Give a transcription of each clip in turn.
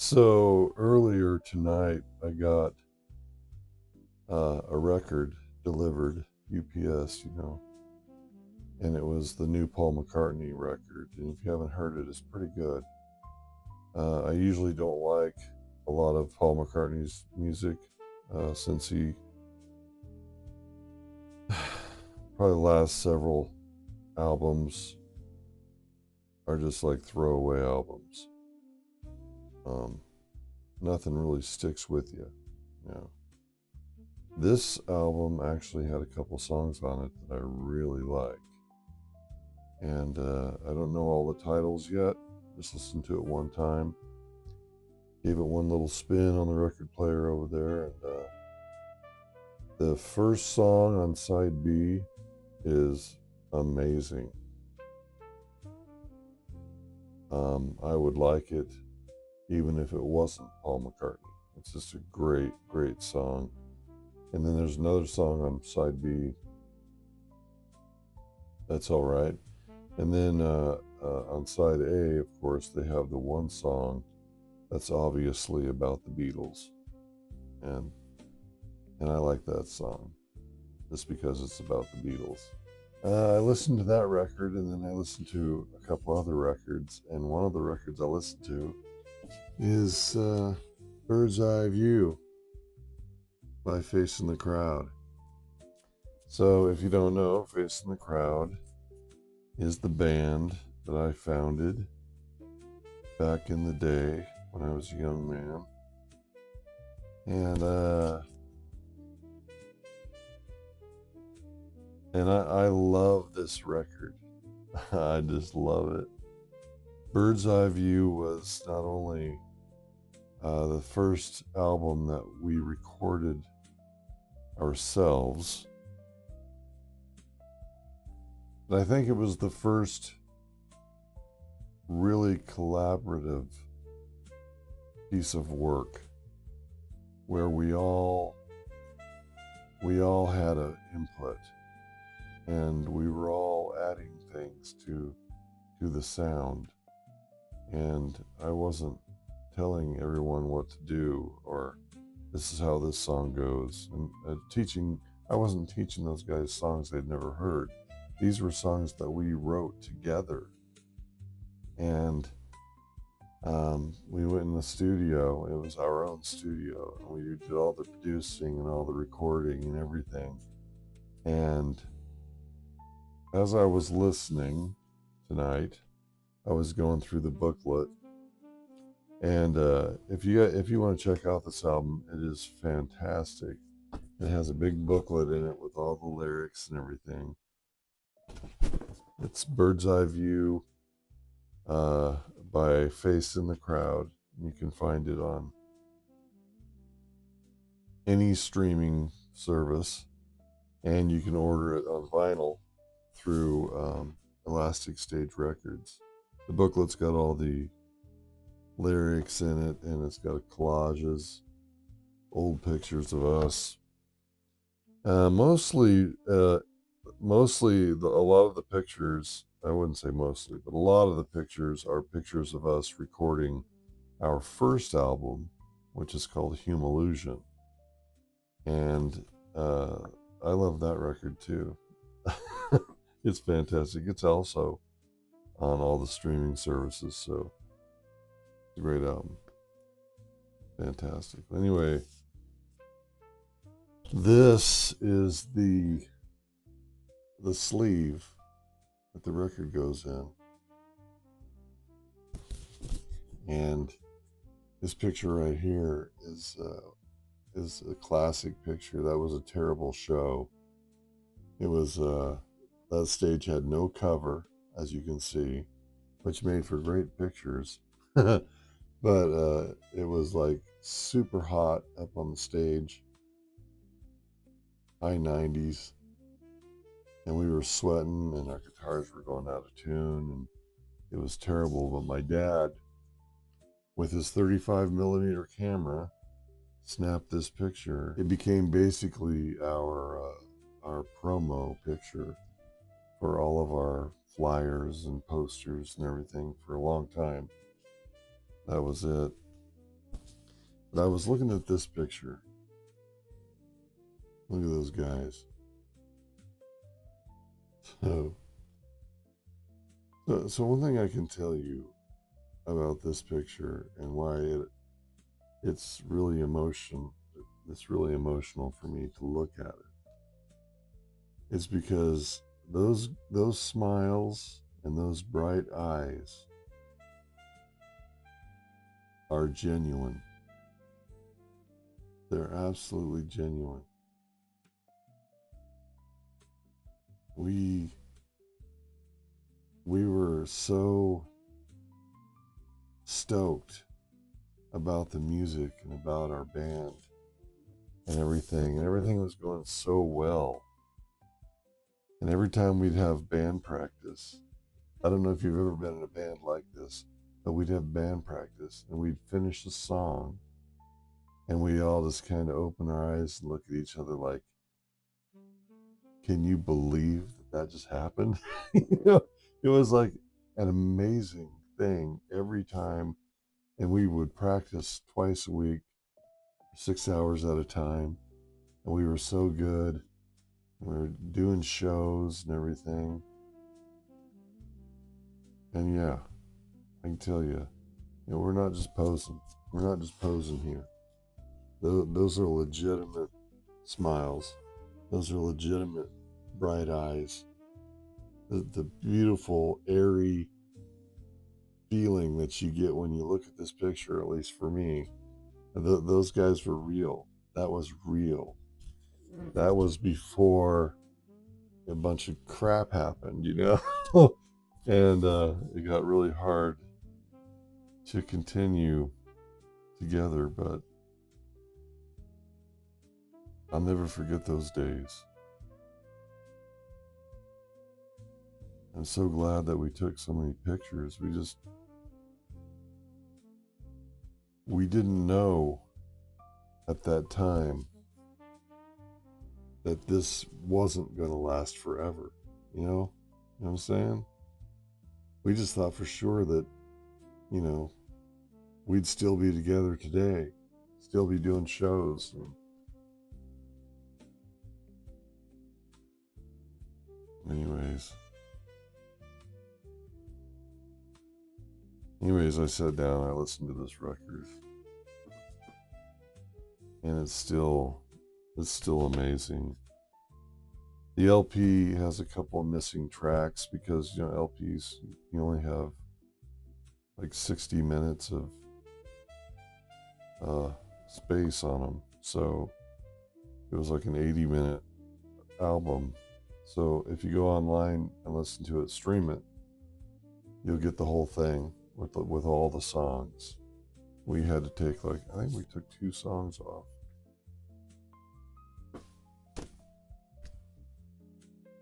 So earlier tonight, I got a record delivered, UPS, and it was the new Paul McCartney record. And if you haven't heard it, it's pretty good. I usually don't like a lot of Paul McCartney's music since he probably the last several albums are just like throwaway albums. Um, Nothing really sticks with you, you know. This album actually had a couple songs on it that I really like. And I don't know all the titles yet. Just listened to it one time. Gave it one little spin on the record player over there. And the first song on side B is amazing. I would like it even if it wasn't Paul McCartney. It's just a great, great song. And then there's another song on side B that's all right. And then on side A, of course, they have the one song that's obviously about the Beatles, and I like that song just because it's about the Beatles. I listened to that record, and then I listened to a couple other records, and one of the records I listened to is Bird's Eye View by Facing the Crowd. So if you don't know, Facing the Crowd is the band that I founded back in the day when I was a young man. And I love this record. I just love it. Bird's Eye View was not only the first album that we recorded ourselves, but I think it was the first really collaborative piece of work where we all had an input, and we were all adding things to the sound, and I wasn't telling everyone what to do or this is how this song goes. And I wasn't teaching those guys songs they'd never heard. These were songs that we wrote together. And we went in the studio. It was our own studio. And we did all the producing and all the recording and everything. And as I was listening tonight, I was going through the booklet. And if you want to check out this album, it is fantastic. It has a big booklet in it with all the lyrics and everything. It's Bird's Eye View by Facing the Crowd. You can find it on any streaming service, and you can order it on vinyl through Elastic Stage Records. The booklet's got all the lyrics in it, and it's got collages, old pictures of us. Mostly, a lot of the pictures, I wouldn't say mostly, but a lot of the pictures are pictures of us recording our first album, which is called Humallusion. And I love that record too. It's fantastic. It's also on all the streaming services, so it's a great album. Fantastic. Anyway, this is the sleeve that the record goes in. And this picture right here is a classic picture. That was a terrible show. It was that stage had no cover, as you can see, which made for great pictures. But it was like super hot up on the stage, high 90s, and we were sweating and our guitars were going out of tune, and it was terrible. But my dad, with his 35mm camera, snapped this picture. It became basically our promo picture for all of our flyers and posters and everything for a long time. That was it. I was looking at this picture. Look at those guys. So one thing I can tell you about this picture and why it's really really emotional for me to look at it. It's because those smiles and those bright eyes are genuine. They're absolutely genuine. We were so stoked about the music and about our band and everything was going so well. And every time we'd have band practice, I don't know if you've ever been in a band like this, but we'd have band practice and we'd finish the song and we all just kind of open our eyes and look at each other like, can you believe that just happened? You know, it was like an amazing thing every time. And we would practice twice a week, 6 hours at a time. And we were so good. We were doing shows and everything. And yeah, I can tell you, we're not just posing. We're not just posing here. Those are legitimate smiles. Those are legitimate bright eyes. The beautiful, airy feeling that you get when you look at this picture, at least for me, those guys were real. That was real. That was before a bunch of crap happened, you know? And it got really hard to continue together, but I'll never forget those days. I'm so glad that we took so many pictures. We didn't know at that time that this wasn't going to last forever. You know what I'm saying? We just thought for sure that, we'd still be together today, still be doing shows. Anyways, I sat down, I listened to this record, and it's still amazing. The LP has a couple of missing tracks because, LPs, you only have like 60 minutes of space on them. So it was like an 80-minute album. So if you go online and listen to it, stream it, you'll get the whole thing with all the songs. We had to take I think we took 2 songs off.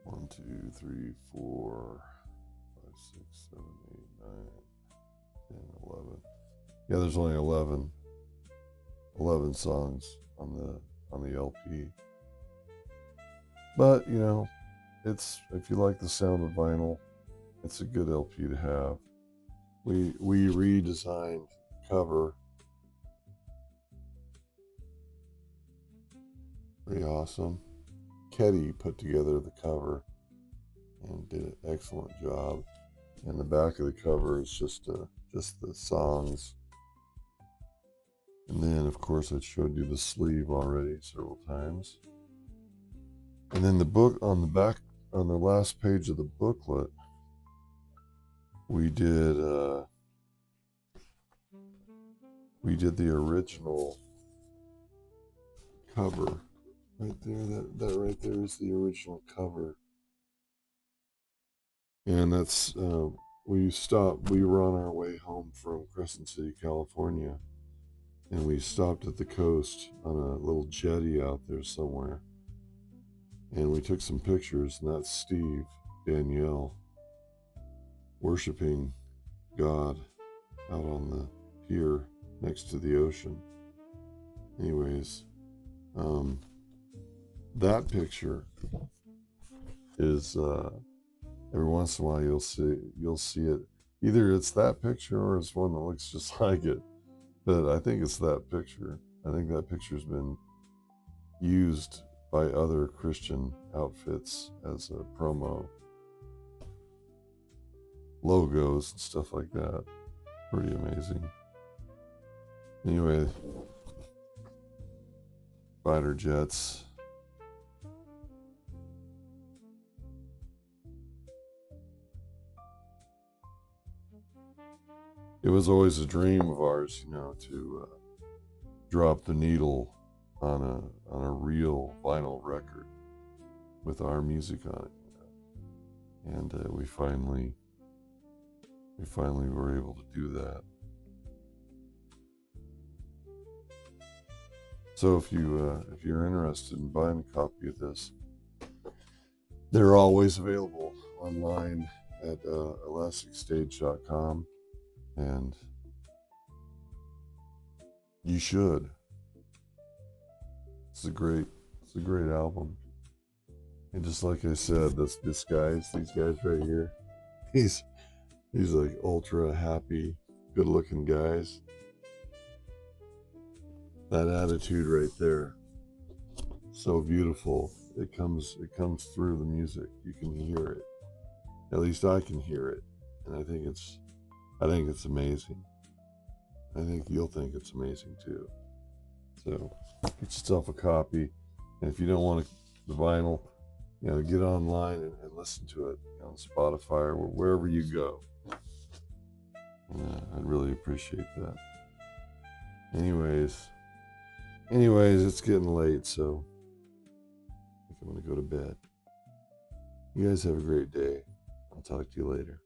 One, 2, 3, 4, 5, 6, 7, 8, 9, 10, 11. Yeah, there's only 11 songs on the LP. But it's, if you like the sound of vinyl, it's a good LP to have. We redesigned the cover. Pretty awesome. Ketty put together the cover and did an excellent job. And the back of the cover is just the songs. And then, of course, I showed you the sleeve already several times. And then the book on the back, on the last page of the booklet, we did the original cover right there. That right there is the original cover. And that's we were on our way home from Crescent City, California, and we stopped at the coast on a little jetty out there somewhere, and we took some pictures. And that's Steve, Danielle, worshiping God out on the pier next to the ocean. Anyways, that picture is every once in a while you'll see it. Either it's that picture or it's one that looks just like it. But I think it's that picture. I think that picture's been used by other Christian outfits as a promo logos and stuff like that. Pretty amazing. Anyway, fighter jets. It was always a dream of ours, you know, to drop the needle on a real vinyl record with our music on it, you know? And we finally were able to do that. So if you're interested in buying a copy of this, they're always available online at elasticstage.com, and you should. It's a great album. And just like I said, these guys right here, these like ultra happy, good looking guys. That attitude right there, so beautiful. It comes through the music. You can hear it. At least I can hear it, and I think it's amazing. I think you'll think it's amazing too. So get yourself a copy, and if you don't want the vinyl, you know, get online and listen to it, you know, on Spotify or wherever you go. I'd really appreciate that. Anyways, it's getting late, so I think I'm going to go to bed. You guys have a great day. I'll talk to you later.